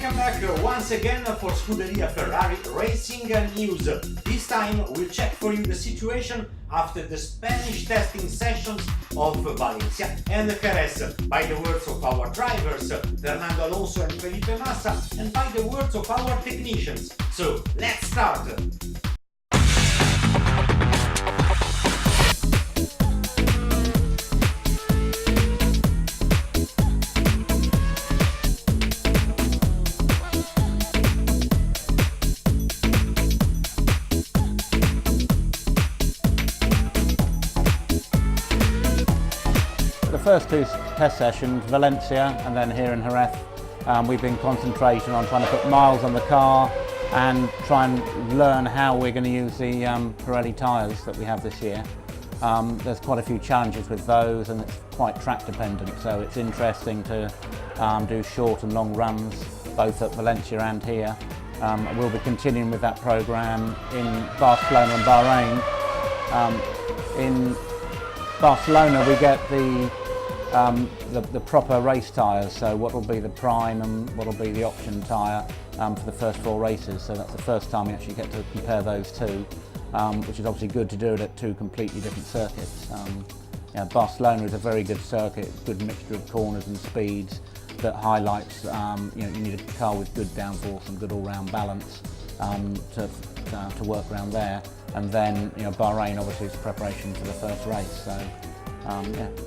Welcome back once again for Scuderia Ferrari Racing News. This time we'll check for you the situation after the Spanish testing sessions of Valencia and Jerez, by the words of our drivers Fernando Alonso and Felipe Massa, and by the words of our technicians. So let's start! The first two test sessions, Valencia and then here in Jerez, we've been concentrating on trying to put miles on the car and try and learn how we're going to use the Pirelli tyres that we have this year. There's quite a few challenges with those and it's quite track dependent, so it's interesting to do short and long runs both at Valencia and here. We'll be continuing with that programme in Barcelona and Bahrain. In Barcelona we get the proper race tyres, so what will be the prime and what will be the option tyre for the first 4 races. So that's the first time we actually get to compare those two, which is obviously good to do it at 2 completely different circuits. Barcelona is a very good circuit, good mixture of corners and speeds that highlights you need a car with good downforce and good all-round balance to work around there. And then Bahrain obviously is preparation for the first race. So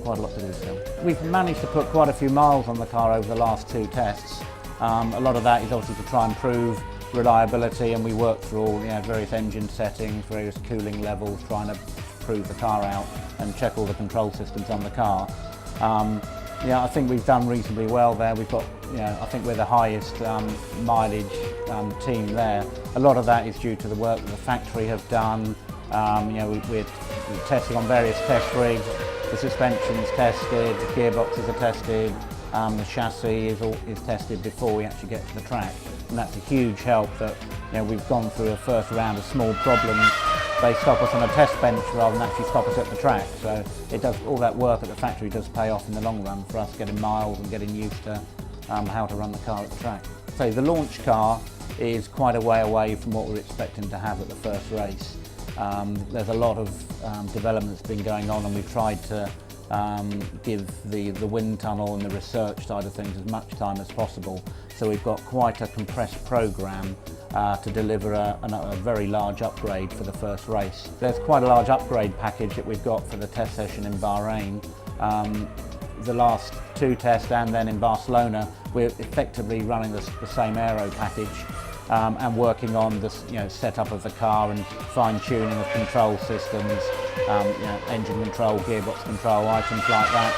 quite a lot to do still. We've managed to put quite a few miles on the car over the last 2 tests. A lot of that is obviously to try and improve reliability, and we work through all various engine settings, various cooling levels, trying to prove the car out and check all the control systems on the car. I think we've done reasonably well there. We've got, I think we're the highest mileage team there. A lot of that is due to the work that the factory have done. We're testing on various test rigs. The suspension's tested, the gearboxes are tested, the chassis is tested before we actually get to the track. And that's a huge help that we've gone through a first round of small problems. They stop us on a test bench rather than actually stop us at the track. So it does, all that work at the factory does pay off in the long run for us getting miles and getting used to how to run the car at the track. So the launch car is quite a way away from what we're expecting to have at the first race. There's a lot of development that's been going on, and we've tried to give the wind tunnel and the research side of things as much time as possible. So we've got quite a compressed programme to deliver a very large upgrade for the first race. There's quite a large upgrade package that we've got for the test session in Bahrain. The last 2 tests and then in Barcelona, we're effectively running the same aero package. And working on the setup of the car and fine-tuning of control systems, engine control, gearbox control, items like that.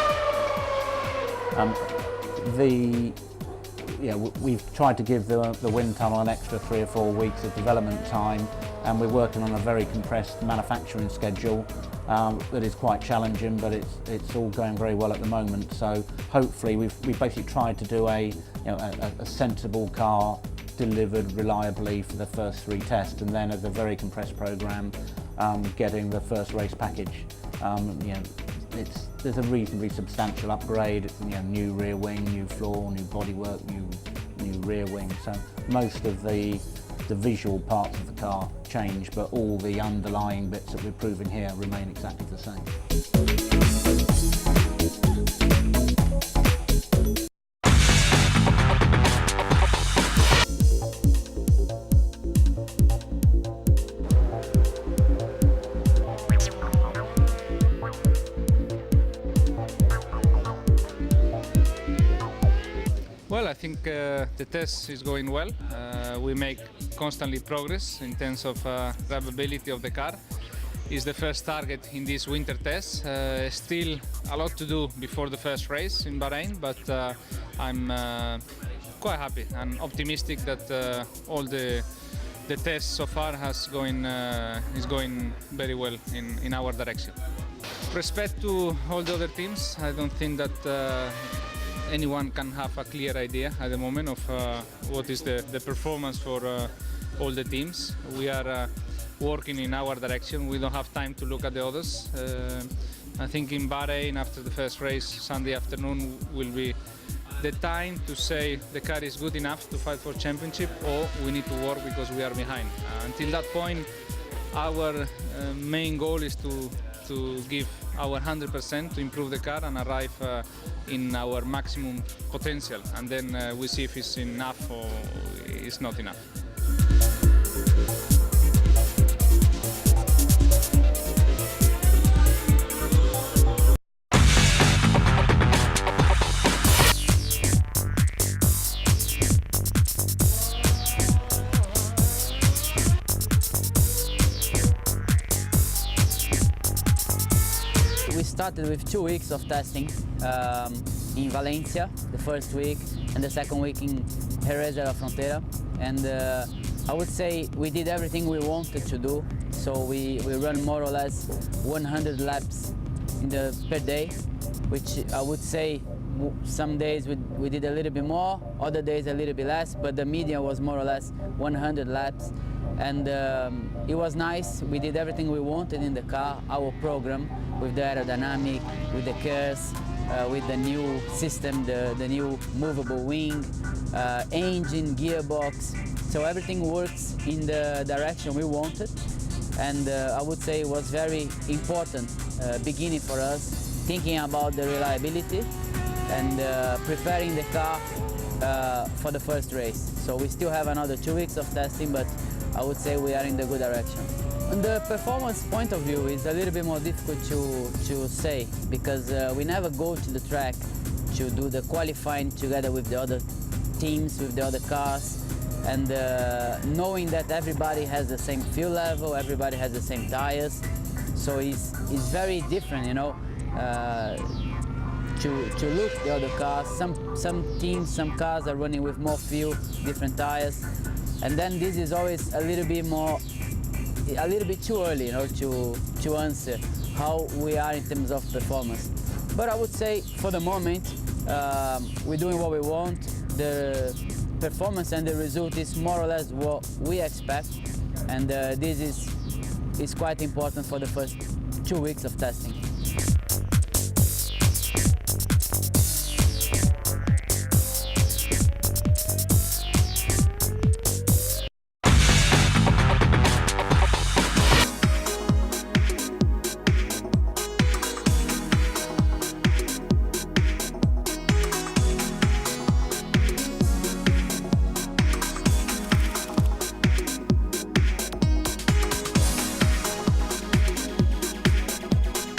We've tried to give the wind tunnel an extra 3 or 4 weeks of development time, and we're working on a very compressed manufacturing schedule that is quite challenging, but it's all going very well at the moment. So hopefully we've basically tried to do a sensible car delivered reliably for the first 3 tests, and then as a very compressed programme getting the first race package. There's a reasonably substantial upgrade. It's new rear wing, new floor, new bodywork, new rear wing. So most of the visual parts of the car change, but all the underlying bits that we're proving here remain exactly the same. Well, I think the test is going well. We make constantly progress in terms of drivability of the car. It's the first target in this winter test. Still a lot to do before the first race in Bahrain, but I'm quite happy and optimistic that all the test so far is going very well in our direction. With respect to all the other teams, I don't think that anyone can have a clear idea at the moment of what is the performance for all the teams. We are working in our direction. We don't have time to look at the others. I think in Bahrain, after the first race, Sunday afternoon, we'll be the time to say the car is good enough to fight for championship, or we need to work because we are behind. Until that point, our main goal is to give our 100% to improve the car and arrive in our maximum potential, and then we see if it's enough or it's not enough. We started with 2 weeks of testing in Valencia, the first week, and the second week in Jerez de la Frontera. And I would say we did everything we wanted to do. So we run more or less 100 laps per day, which I would say some days we did a little bit more, other days a little bit less, but the median was more or less 100 laps. And it was nice. We did everything we wanted in the car, our program, with the aerodynamic, with the curves, with the new system, the new movable wing, engine, gearbox. So everything works in the direction we wanted. And I would say it was very important beginning for us, thinking about the reliability and preparing the car for the first race. So we still have another 2 weeks of testing, but I would say we are in the good direction. On the performance point of view, it's a little bit more difficult to say, because we never go to the track to do the qualifying together with the other teams, with the other cars, and knowing that everybody has the same fuel level, everybody has the same tires, so it's very different, you know, to look at the other cars. Some teams, some cars are running with more fuel, different tires, and then this is always a little bit too early, you know, to answer how we are in terms of performance. But I would say for the moment we're doing what we want. The performance and the result is more or less what we expect, and this is quite important for the first 2 weeks of testing.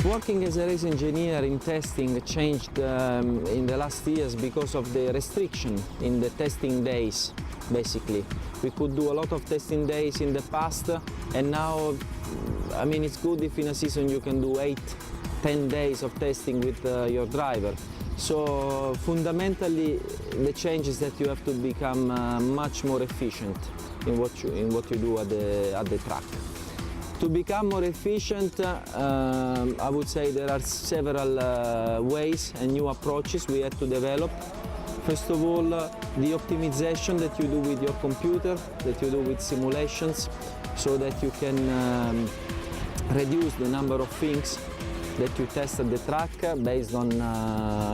Working as a race engineer in testing changed in the last years because of the restriction in the testing days, basically. We could do a lot of testing days in the past, and now, I mean, it's good if in a season you can do 8-10 days of testing with your driver. So fundamentally, the change is that you have to become much more efficient in what you do at the track. To become more efficient, I would say there are several ways and new approaches we had to develop. First of all, the optimization that you do with your computer, that you do with simulations, so that you can reduce the number of things that you test at the track based on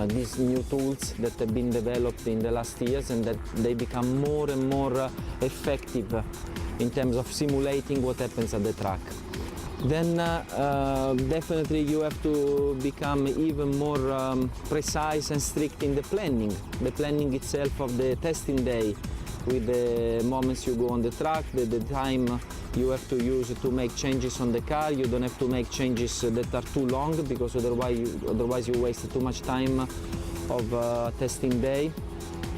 these new tools that have been developed in the last years, and that they become more and more effective in terms of simulating what happens at the track. Then definitely you have to become even more precise and strict in the planning itself of the testing day, with the moments you go on the track, the time you have to use to make changes on the car. You don't have to make changes that are too long, because otherwise you waste too much time of testing day.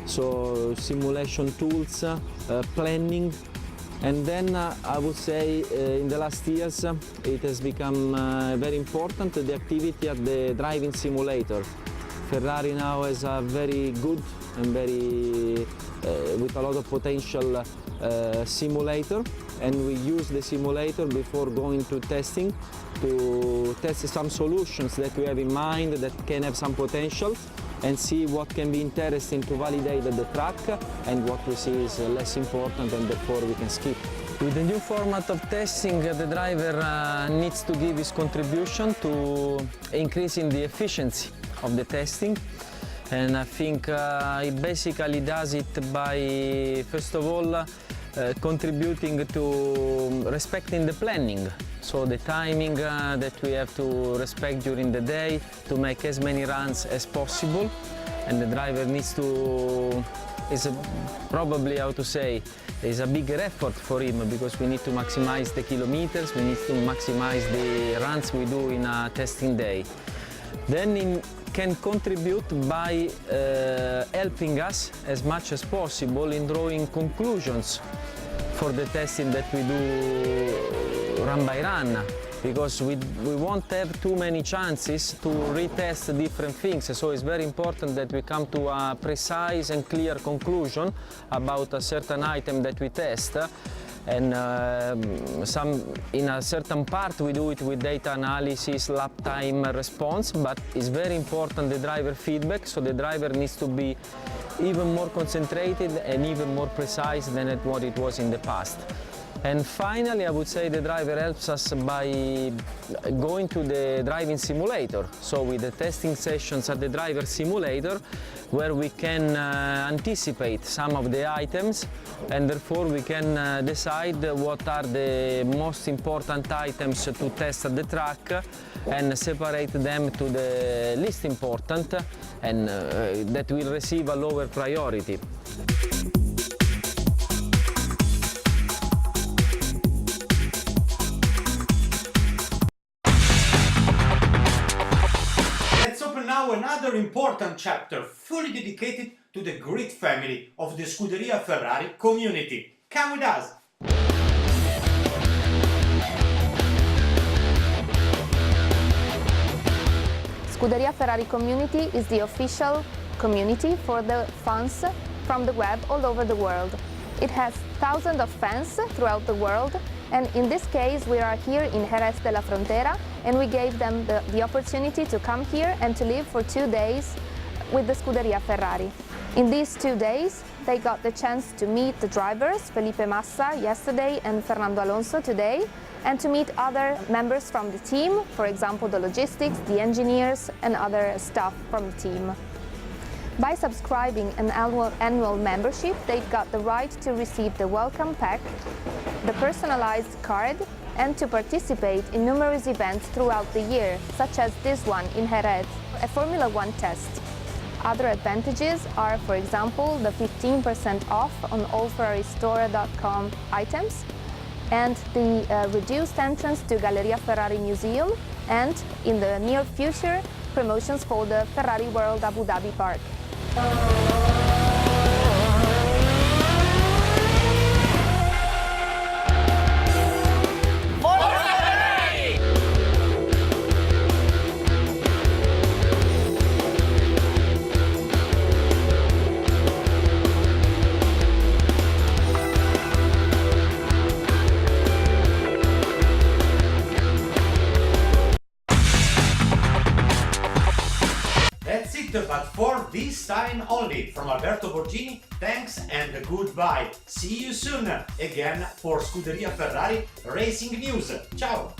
So simulation tools, planning. And then I would say in the last years it has become very important, the activity at the driving simulator. Ferrari now has a very good and very with a lot of potential simulator, and we use the simulator before going to testing to test some solutions that we have in mind that can have some potential, and see what can be interesting to validate at the track and what we see is less important and therefore we can skip. With the new format of testing, the driver needs to give his contribution to increasing the efficiency of the testing. And I think he basically does it by, first of all, contributing to respecting the planning. So the timing that we have to respect during the day to make as many runs as possible. And the driver needs to, probably how to say, is a bigger effort for him because we need to maximize the kilometers, we need to maximize the runs we do in a testing day. Then he can contribute by helping us as much as possible in drawing conclusions for the testing that we do run by run, because we won't have too many chances to retest different things, so it's very important that we come to a precise and clear conclusion about a certain item that we test. And in a certain part we do it with data analysis, lap time response, but it's very important the driver feedback, so the driver needs to be even more concentrated and even more precise than what it was in the past. And finally, I would say the driver helps us by going to the driving simulator. So with the testing sessions at the driver simulator, where we can anticipate some of the items, and therefore we can decide what are the most important items to test at the track and separate them to the least important and that will receive a lower priority. Now another important chapter fully dedicated to the great family of the Scuderia Ferrari community. Come with us! Scuderia Ferrari community is the official community for the fans from the web all over the world. It has thousands of fans throughout the world, and in this case we are here in Jerez de la Frontera, and we gave them the opportunity to come here and to live for 2 days with the Scuderia Ferrari. In these 2 days they got the chance to meet the drivers, Felipe Massa yesterday and Fernando Alonso today, and to meet other members from the team, for example the logistics, the engineers and other staff from the team. By subscribing an annual membership, they've got the right to receive the welcome pack, the personalized card, and to participate in numerous events throughout the year, such as this one in Jerez, a Formula 1 test. Other advantages are, for example, the 15% off on all ferraristore.com items, and the reduced entrance to Galleria Ferrari Museum, and in the near future, promotions for the Ferrari World Abu Dhabi Park. That's it, but for this time only. From Alberto Borgini, thanks and goodbye. See you soon again for Scuderia Ferrari Racing News. Ciao!